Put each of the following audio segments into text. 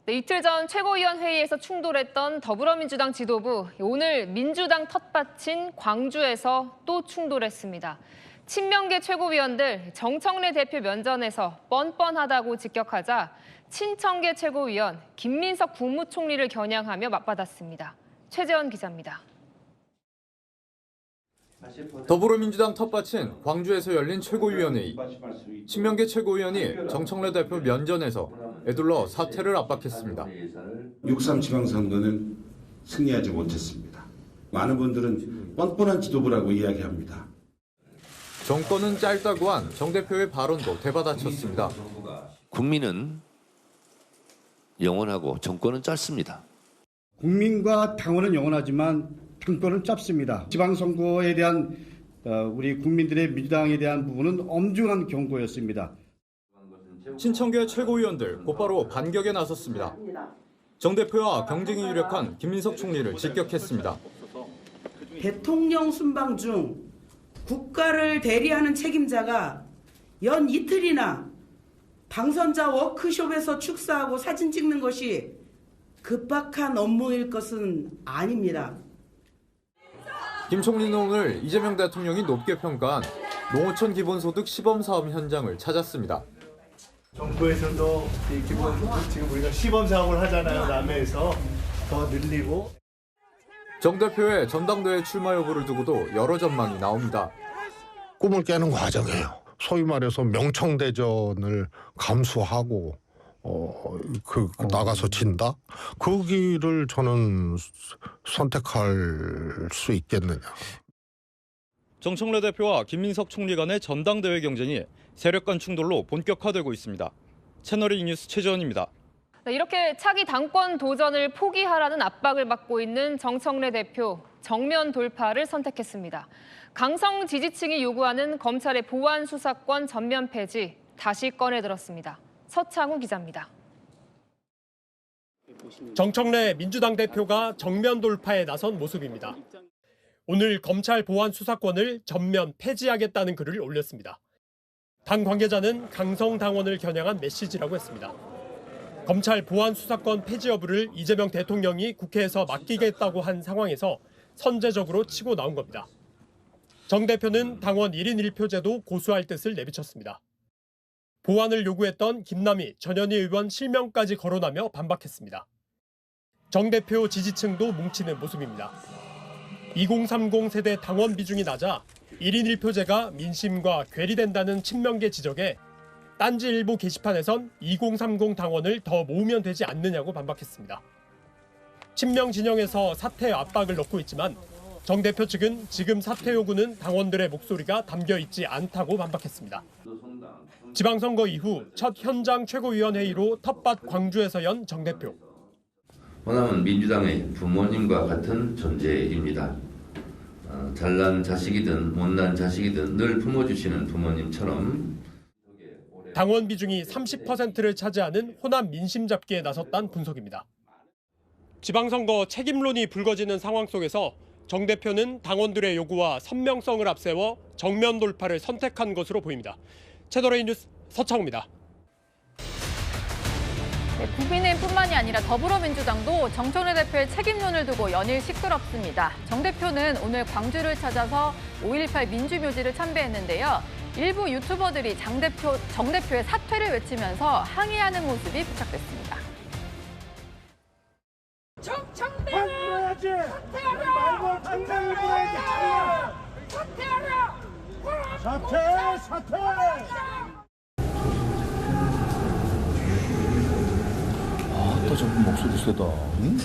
네, 이틀 전 최고위원 회의에서 충돌했던 더불어민주당 지도부, 오늘 민주당 텃밭인 광주에서 또 충돌했습니다. 친명계 최고위원들 정청래 대표 면전에서 뻔뻔하다고 직격하자 친청계 최고위원 김민석 국무총리를 겨냥하며 맞받았습니다. 최재원 기자입니다. 더불어민주당 텃밭인 광주에서 열린 최고위원회의. 친명계 최고위원이 정청래 대표 면전에서 에둘러 사퇴를 압박했습니다. 6.3 지방선거는 승리하지 못했습니다. 많은 분들은 뻔뻔한 지도부라고 이야기합니다. 정권은 짧다고 한 정 대표의 발언도 대받아쳤습니다. 국민은 영원하고 정권은 짧습니다. 국민과 당원은 영원하지만 정권은 짧습니다. 지방선거에 대한 우리 국민들의 민주당에 대한 부분은 엄중한 경고였습니다. 친청계 최고위원들 곧바로 반격에 나섰습니다. 정 대표와 경쟁이 유력한 김민석 총리를 직격했습니다. 대통령 순방 중 국가를 대리하는 책임자가 연 이틀이나 당선자 워크숍에서 축사하고 사진 찍는 것이 급박한 업무일 것은 아닙니다. 김 총리는 오늘 이재명 대통령이 높게 평가한 농어촌 기본소득 시범사업 현장을 찾았습니다. 정부에서도 이 기본소득 지금 우리가 시범사업을 하잖아요. 남해에서 더 늘리고. 정 대표의 전당대회 출마 여부를 두고도 여러 전망이 나옵니다. 꿈을 깨는 과정이에요. 소위 말해서 명청대전을 감수하고 나가서 진다? 그 길을 저는 선택할 수 있겠느냐. 정청래 대표와 김민석 총리 간의 전당대회 경쟁이 세력 간 충돌로 본격화되고 있습니다. 채널A 뉴스 최재원입니다. 네, 이렇게 차기 당권 도전을 포기하라는 압박을 받고 있는 정청래 대표, 정면 돌파를 선택했습니다. 강성 지지층이 요구하는 검찰의 보안 수사권 전면 폐지 다시 꺼내들었습니다. 서창우 기자입니다. 정청래 민주당 대표가 정면 돌파에 나선 모습입니다. 오늘 검찰 보안 수사권을 전면 폐지하겠다는 글을 올렸습니다. 당 관계자는 강성 당원을 겨냥한 메시지라고 했습니다. 검찰 보안 수사권 폐지 여부를 이재명 대통령이 국회에서 맡기겠다고 한 상황에서 선제적으로 치고 나온 겁니다. 정 대표는 당원 1인 1표제도 고수할 뜻을 내비쳤습니다. 보완을 요구했던 김남희, 전현희 의원 실명까지 거론하며 반박했습니다. 정 대표 지지층도 뭉치는 모습입니다. 2030 세대 당원 비중이 낮아 1인 1표제가 민심과 괴리된다는 친명계 지적에 딴지일보 게시판에선 2030 당원을 더 모으면 되지 않느냐고 반박했습니다. 친명 진영에서 사퇴 압박을 넣고 있지만 정 대표 측은 지금 사퇴 요구는 당원들의 목소리가 담겨 있지 않다고 반박했습니다. 지방선거 이후 첫 현장 최고위원회의로 텃밭 광주에서 연 정 대표. 호남은 민주당의 부모님과 같은 존재입니다. 잘난 자식이든 못난 자식이든 늘 품어주시는 부모님처럼. 당원 비중이 30%를 차지하는 호남 민심 잡기에 나섰다는 분석입니다. 지방선거 책임론이 불거지는 상황 속에서 정 대표는 당원들의 요구와 선명성을 앞세워 정면 돌파를 선택한 것으로 보입니다. 채널A 뉴스 서창우입니다. 네, 국민의힘뿐만이 아니라 더불어민주당도 정청래 대표의 책임론을 두고 연일 시끄럽습니다. 정 대표는 오늘 광주를 찾아서 5.18 민주묘지를 참배했는데요. 일부 유튜버들이 정 대표의 사퇴를 외치면서 항의하는 모습이 포착됐습니다. 정청래! 사퇴하라! 사퇴하라! 사퇴! 또 저분 목소리 세다. 응?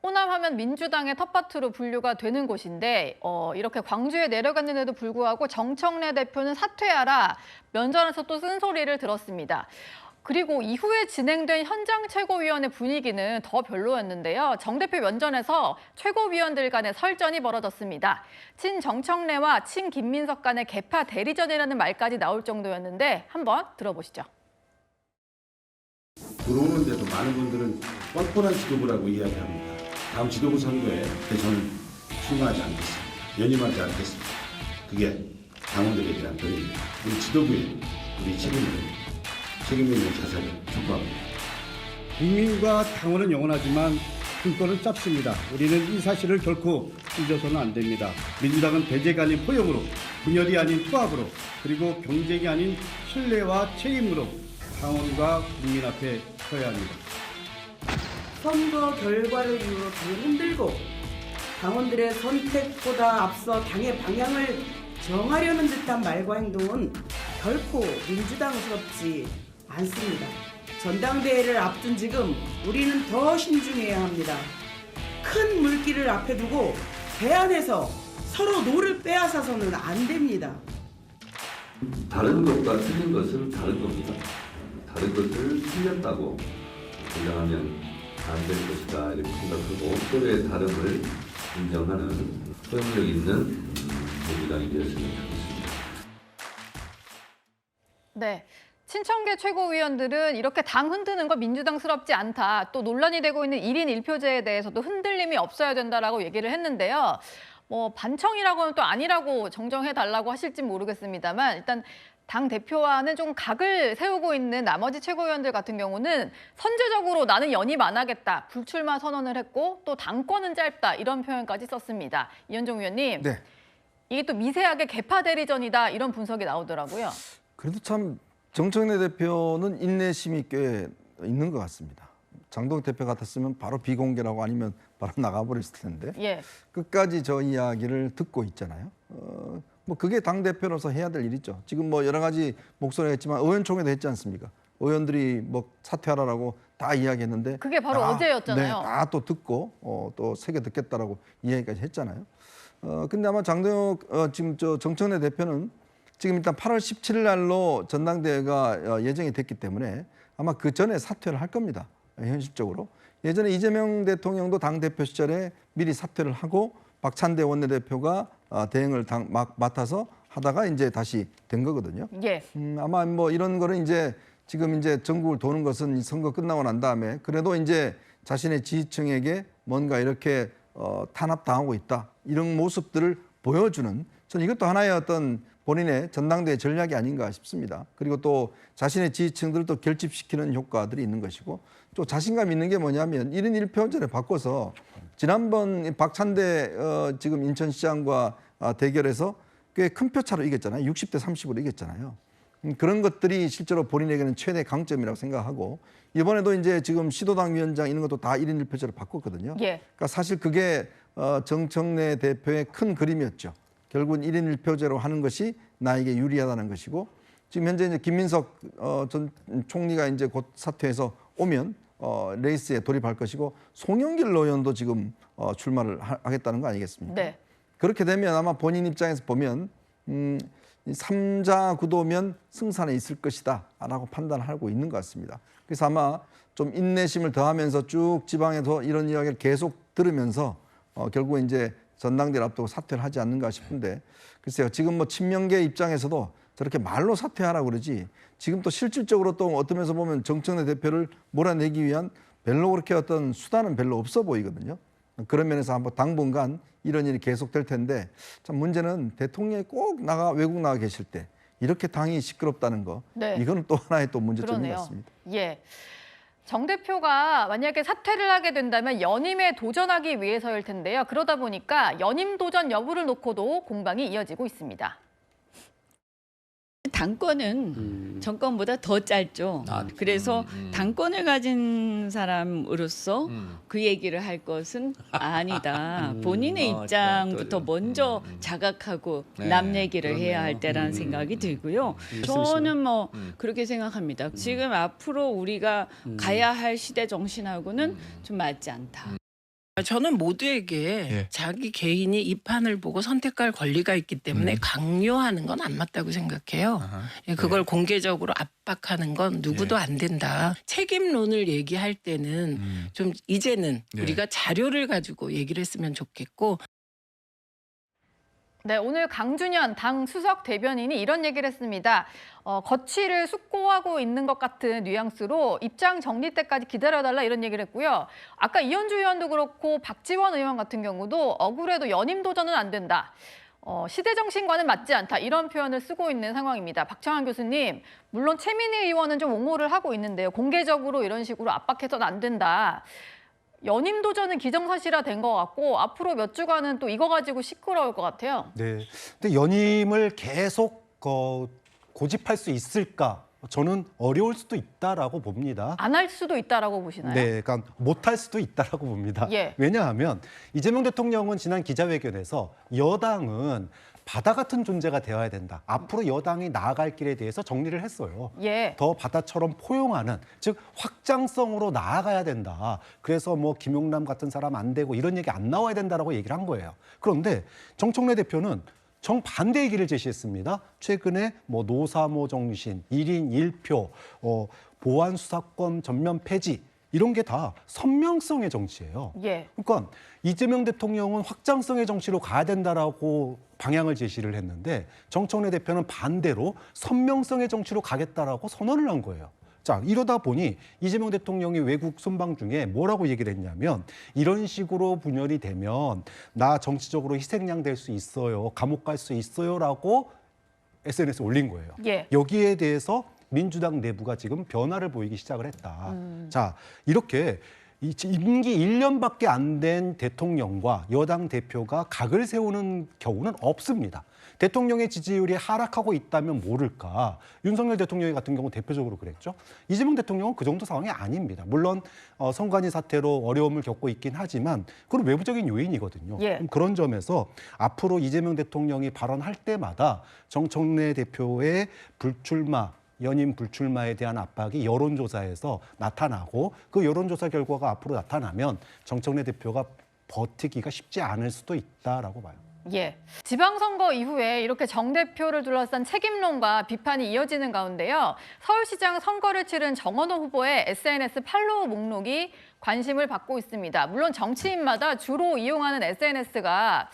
호남하면 민주당의 텃밭으로 분류가 되는 곳인데 이렇게 광주에 내려갔는데도 불구하고 정청래 대표는 사퇴하라 면전에서 또 쓴소리를 들었습니다. 그리고 이후에 진행된 현장 최고위원회 분위기는 더 별로였는데요. 정 대표 면전에서 최고위원들 간의 설전이 벌어졌습니다. 친 정청래와 친 김민석 간의 개파 대리전이라는 말까지 나올 정도였는데 한번 들어보시죠. 들어오는데도 많은 분들은 뻔뻔한 지도부라고 이야기합니다. 다음 지도부 선거에 저는 출마하지 않겠습니다. 연임하지 않겠습니다. 그게 당원들에 대한 권리입니다. 우리 지도부의 우리 책임입니다. 책임 있는 자세를 촉구합니다. 국민과 당원은 영원하지만 등권은 짧습니다. 우리는 이 사실을 결코 잊어서는 안 됩니다. 민주당은 배제가 아닌 포용으로, 분열이 아닌 통합으로, 그리고 경쟁이 아닌 신뢰와 책임으로 당원과 국민 앞에 서야 합니다. 선거 결과를 이유로 당을 흔들고 당원들의 선택보다 앞서 당의 방향을 정하려는 듯한 말과 행동은 결코 민주당스럽지 않습니다. 전당대회를 앞둔 지금 우리는 더 신중해야 합니다. 큰 물길을 앞에 두고 배 안에서 서로 노를 빼앗아서는 안 됩니다. 다른 것과 틀린 것은 다른 겁니다. 다른 것을 틀렸다고 주장하면 안 될 것이다 이렇게 생각하고 서로의 다름을 인정하는 포용력 있는 민주당이 되었으면 좋겠습니다. 네. 친청계 최고위원들은 이렇게 당 흔드는 거 민주당스럽지 않다. 또 논란이 되고 있는 1인 1표제에 대해서도 흔들림이 없어야 된다라고 얘기를 했는데요. 뭐 반청이라고는 또 아니라고 정정해달라고 하실지 모르겠습니다만 일단 당 대표와는 좀 각을 세우고 있는 나머지 최고위원들 같은 경우는 선제적으로 나는 연임 안 하겠다. 불출마 선언을 했고 또 당권은 짧다. 이런 표현까지 썼습니다. 이현종 의원님. 네. 이게 또 미세하게 개파 대리전이다. 이런 분석이 나오더라고요. 그래도 참 정청래 대표는 인내심이 꽤 있는 것 같습니다. 장동 대표 같았으면 바로 비공개라고 아니면 바로 나가버렸을 텐데 예. 끝까지 저 이야기를 듣고 있잖아요. 뭐 그게 당 대표로서 해야 될 일이죠. 지금 뭐 여러 가지 목소리가 있지만 의원총회도 했지 않습니까? 의원들이 뭐 사퇴하라라고 다 이야기했는데 그게 바로 어제였잖아요. 네, 다 또 듣고 또 새겨 듣겠다라고 이야기까지 했잖아요. 근데 아마 장동혁 지금 저 정청래 대표는 지금 일단 8월 17일 날로 전당대회가 예정이 됐기 때문에 아마 그 전에 사퇴를 할 겁니다. 현실적으로. 예전에 이재명 대통령도 당대표 시절에 미리 사퇴를 하고 박찬대 원내대표가 대행을 맡아서 하다가 이제 다시 된 거거든요. 예. 아마 뭐 이런 거는 이제 지금 이제 전국을 도는 것은 이 선거 끝나고 난 다음에 그래도 이제 자신의 지지층에게 뭔가 이렇게 탄압당하고 있다. 이런 모습들을 보여주는 저는 이것도 하나의 어떤 본인의 전당대회 전략이 아닌가 싶습니다. 그리고 또 자신의 지지층들을 또 결집시키는 효과들이 있는 것이고 또 자신감 있는 게 뭐냐면 1인 1표제를 바꿔서 지난번 박찬대 지금 인천시장과 대결에서 꽤 큰 표차로 이겼잖아요. 60대 30으로 이겼잖아요. 그런 것들이 실제로 본인에게는 최대 강점이라고 생각하고 이번에도 이제 지금 시도당 위원장 이런 것도 다 1인 1표제로 바꿨거든요. 예. 그러니까 사실 그게 정청래 대표의 큰 그림이었죠. 결국은 1인 1표제로 하는 것이 나에게 유리하다는 것이고 지금 현재 이제 김민석 전 총리가 이제 곧 사퇴해서 오면 레이스에 돌입할 것이고 송영길 의원도 지금 출마를 하겠다는 거 아니겠습니까? 네. 그렇게 되면 아마 본인 입장에서 보면 3자 구도면 승산에 있을 것이다라고 판단하고 있는 것 같습니다. 그래서 아마 좀 인내심을 더하면서 쭉 지방에서 이런 이야기를 계속 들으면서 결국 이제 전당대회를 앞두고 사퇴를 하지 않는가 싶은데 글쎄요. 지금 뭐 친명계 입장에서도 저렇게 말로 사퇴하라고 그러지 지금 또 실질적으로 또 어떤 면에서 보면 정청래 대표를 몰아내기 위한 별로 그렇게 어떤 수단은 별로 없어 보이거든요. 그런 면에서 한번 당분간 이런 일이 계속될 텐데 참 문제는 대통령이 꼭 외국 나가 계실 때 이렇게 당이 시끄럽다는 거 네. 이거는 또 하나의 또 문제점인 그러네요. 것 같습니다. 예. 정 대표가 만약에 사퇴를 하게 된다면 연임에 도전하기 위해서일 텐데요. 그러다 보니까 연임 도전 여부를 놓고도 공방이 이어지고 있습니다. 당권은 정권보다 더 짧죠. 그래서 당권을 가진 사람으로서 그 얘기를 할 것은 아니다. 본인의 입장부터 먼저 자각하고 남 얘기를 해야 할 때라는 생각이 들고요. 저는 뭐 그렇게 생각합니다. 지금 앞으로 우리가 가야 할 시대 정신하고는 좀 맞지 않다. 저는 모두에게 자기 개인이 이 판을 보고 선택할 권리가 있기 때문에 강요하는 건 안 맞다고 생각해요. 그걸 공개적으로 압박하는 건 누구도 안 된다. 책임론을 얘기할 때는 좀 이제는 우리가 자료를 가지고 얘기를 했으면 좋겠고. 네, 오늘 강준현 당 수석 대변인이 이런 얘기를 했습니다. 거취를 숙고하고 있는 것 같은 뉘앙스로 입장 정리 때까지 기다려달라 이런 얘기를 했고요. 아까 이현주 의원도 그렇고 박지원 의원 같은 경우도 억울해도 연임 도전은 안 된다. 시대 정신과는 맞지 않다 이런 표현을 쓰고 있는 상황입니다. 박창환 교수님, 물론 최민희 의원은 좀 옹호를 하고 있는데요. 공개적으로 이런 식으로 압박해서는 안 된다. 연임 도전은 기정사실화된 것 같고 앞으로 몇 주간은 또 이거 가지고 시끄러울 것 같아요. 네. 근데 연임을 계속 고집할 수 있을까? 저는 어려울 수도 있다라고 봅니다. 안 할 수도 있다라고 보시나요? 네, 그러니까 못할 수도 있다라고 봅니다. 예. 왜냐하면 이재명 대통령은 지난 기자회견에서 여당은 바다 같은 존재가 되어야 된다. 앞으로 여당이 나아갈 길에 대해서 정리를 했어요. 예. 더 바다처럼 포용하는, 즉 확장성으로 나아가야 된다. 그래서 뭐 김용남 같은 사람 안 되고 이런 얘기 안 나와야 된다라고 얘기를 한 거예요. 그런데 정청래 대표는 정반대 얘기를 제시했습니다. 최근에 뭐 노사모 정신, 1인 1표, 보안 수사권 전면 폐지 이런 게 다 선명성의 정치예요. 예. 그러니까 이재명 대통령은 확장성의 정치로 가야 된다라고 방향을 제시를 했는데 정청래 대표는 반대로 선명성의 정치로 가겠다라고 선언을 한 거예요. 자, 이러다 보니 이재명 대통령이 외국 순방 중에 뭐라고 얘기를 했냐면 이런 식으로 분열이 되면 나 정치적으로 희생양 될 수 있어요. 감옥 갈 수 있어요라고 SNS에 올린 거예요. 예. 여기에 대해서 민주당 내부가 지금 변화를 보이기 시작을 했다. 자, 이렇게 임기 1년밖에 안 된 대통령과 여당 대표가 각을 세우는 경우는 없습니다. 대통령의 지지율이 하락하고 있다면 모를까. 윤석열 대통령 같은 경우 대표적으로 그랬죠. 이재명 대통령은 그 정도 상황이 아닙니다. 물론 선관위 사태로 어려움을 겪고 있긴 하지만 그건 외부적인 요인이거든요. 예. 그런 점에서 앞으로 이재명 대통령이 발언할 때마다 정청래 대표의 불출마, 연임 불출마에 대한 압박이 여론조사에서 나타나고 그 여론조사 결과가 앞으로 나타나면 정청래 대표가 버티기가 쉽지 않을 수도 있다라고 봐요. 예. 지방선거 이후에 이렇게 정 대표를 둘러싼 책임론과 비판이 이어지는 가운데요. 서울시장 선거를 치른 정원호 후보의 SNS 팔로우 목록이 관심을 받고 있습니다. 물론 정치인마다 주로 이용하는 SNS가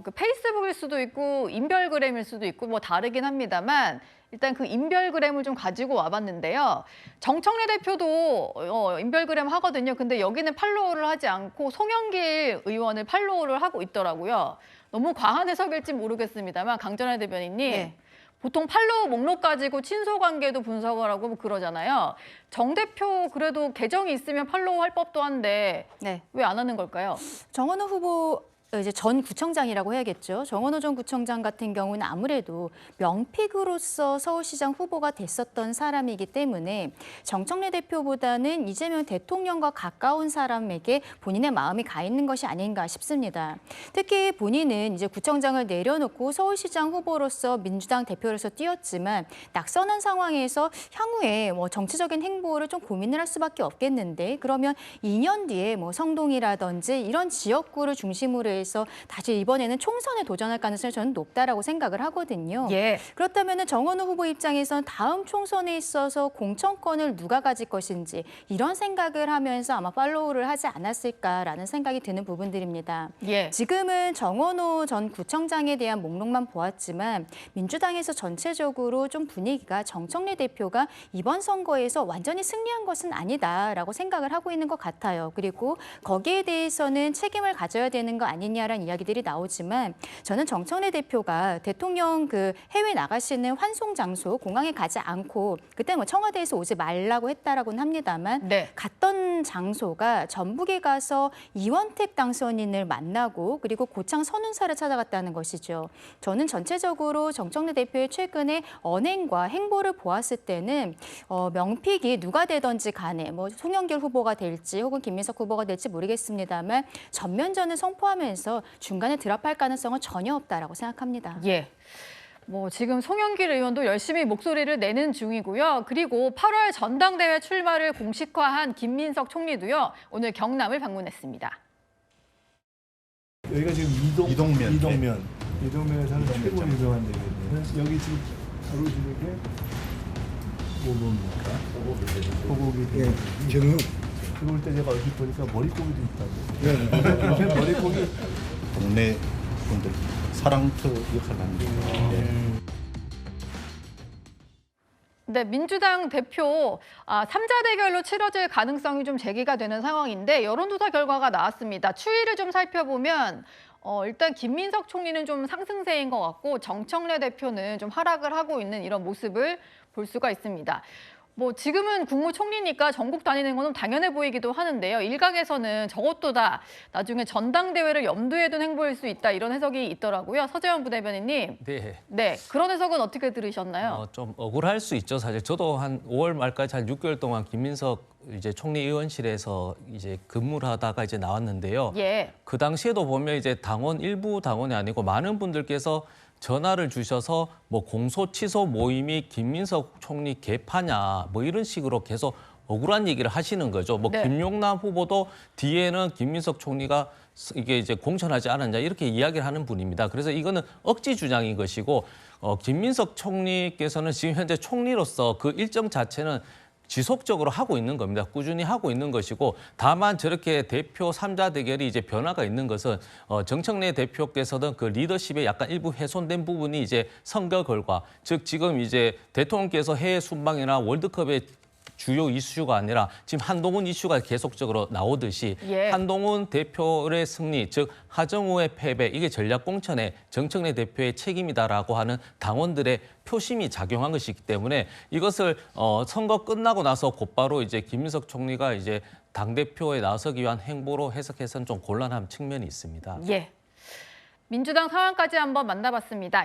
그 페이스북일 수도 있고 인별그램일 수도 있고 뭐 다르긴 합니다만 일단 그 인별그램을 좀 가지고 와봤는데요. 정청래 대표도 인별그램 하거든요. 근데 여기는 팔로우를 하지 않고 송영길 의원을 팔로우를 하고 있더라고요. 너무 과한 해석일지 모르겠습니다만 강전하 대변인님. 네. 보통 팔로우 목록 가지고 친소관계도 분석을 하고 뭐 그러잖아요. 정 대표 그래도 계정이 있으면 팔로우 할 법도 한데 네. 왜 안 하는 걸까요? 정원호 후보 이제 전 구청장이라고 해야겠죠. 정원호 전 구청장 같은 경우는 아무래도 명픽으로서 서울시장 후보가 됐었던 사람이기 때문에 정청래 대표보다는 이재명 대통령과 가까운 사람에게 본인의 마음이 가 있는 것이 아닌가 싶습니다. 특히 본인은 이제 구청장을 내려놓고 서울시장 후보로서 민주당 대표로서 뛰었지만 낙선한 상황에서 향후에 뭐 정치적인 행보를 좀 고민을 할 수밖에 없겠는데 그러면 2년 뒤에 뭐 성동이라든지 이런 지역구를 중심으로 해서 다시 이번에는 총선에 도전할 가능성이 저는 높다라고 생각을 하거든요. 예. 그렇다면 정원호 후보 입장에서는 다음 총선에 있어서 공천권을 누가 가질 것인지 이런 생각을 하면서 아마 팔로우를 하지 않았을까라는 생각이 드는 부분들입니다. 예. 지금은 정원호 전 구청장에 대한 목록만 보았지만 민주당에서 전체적으로 좀 분위기가 정청래 대표가 이번 선거에서 완전히 승리한 것은 아니다라고 생각을 하고 있는 것 같아요. 그리고 거기에 대해서는 책임을 가져야 되는 거 아니냐라는 이야기들이 나오지만 저는 정청래 대표가 대통령 그 해외 나가시는 환송 장소 공항에 가지 않고 그때 뭐 청와대에서 오지 말라고 했다라고는 합니다만 네. 갔던 장소가 전북에 가서 이원택 당선인을 만나고 그리고 고창 선운사를 찾아갔다는 것이죠. 저는 전체적으로 정청래 대표의 최근에 언행과 행보를 보았을 때는 명픽이 누가 되든지 간에 뭐 송영길 후보가 될지 혹은 김민석 후보가 될지 모르겠습니다만 전면전을 선포하면서 중간에 드랍할 가능성은 전혀 없다라고 생각합니다. 예. 뭐 지금 송영길 의원도 열심히 목소리를 내는 중이고요. 그리고 8월 전당대회 출마를 공식화한 김민석 총리도요. 오늘 경남을 방문했습니다. 여기가 지금 이동면. 이동면에 사는 최고 유명한 데거든요. 여기 지금 바로 지르게 뭡니까? 소고기. 예, 정육. 들어올 때 제가 얼핏 보니까 머릿고기도 있다고. 네. 머릿고기. 동네 분들 사랑터 역할을 하는 거예요. 네, 민주당 대표 3자 대결로 치러질 가능성이 좀 제기가 되는 상황인데 여론조사 결과가 나왔습니다. 추이를 좀 살펴보면 일단 김민석 총리는 좀 상승세인 것 같고 정청래 대표는 좀 하락을 하고 있는 이런 모습을 볼 수가 있습니다. 뭐 지금은 국무총리니까 전국 다니는 건 당연해 보이기도 하는데요. 일각에서는 저것도 다 나중에 전당대회를 염두에 둔 행보일 수 있다 이런 해석이 있더라고요. 서재원 부대변인님. 네, 그런 해석은 어떻게 들으셨나요? 좀 억울할 수 있죠. 사실 저도 한 5월 말까지 한 6개월 동안 김민석 이제 총리 의원실에서 이제 근무를 하다가 이제 나왔는데요. 예. 그 당시에도 보면 이제 일부 당원이 아니고 많은 분들께서 전화를 주셔서 뭐 공소 취소 모임이 김민석 총리 개파냐 뭐 이런 식으로 계속 억울한 얘기를 하시는 거죠. 뭐 네. 김용남 후보도 뒤에는 김민석 총리가 이게 이제 공천하지 않았냐 이렇게 이야기를 하는 분입니다. 그래서 이거는 억지 주장인 것이고 김민석 총리께서는 지금 현재 총리로서 그 일정 자체는 지속적으로 하고 있는 겁니다. 꾸준히 하고 있는 것이고 다만 저렇게 대표 3자 대결이 이제 변화가 있는 것은 정청래 대표께서는 그 리더십에 약간 일부 훼손된 부분이 이제 선거 결과, 즉 지금 이제 대통령께서 해외 순방이나 월드컵의 주요 이슈가 아니라 지금 한동훈 이슈가 계속적으로 나오듯이 예. 한동훈 대표의 승리, 즉 하정우의 패배, 이게 전략 공천에 정청래 대표의 책임이다라고 하는 당원들의 표심이 작용한 것이기 때문에 이것을 선거 끝나고 나서 곧바로 이제 김민석 총리가 이제 당대표에 나서기 위한 행보로 해석해서는 좀 곤란한 측면이 있습니다. 예. 민주당 상황까지 한번 만나봤습니다.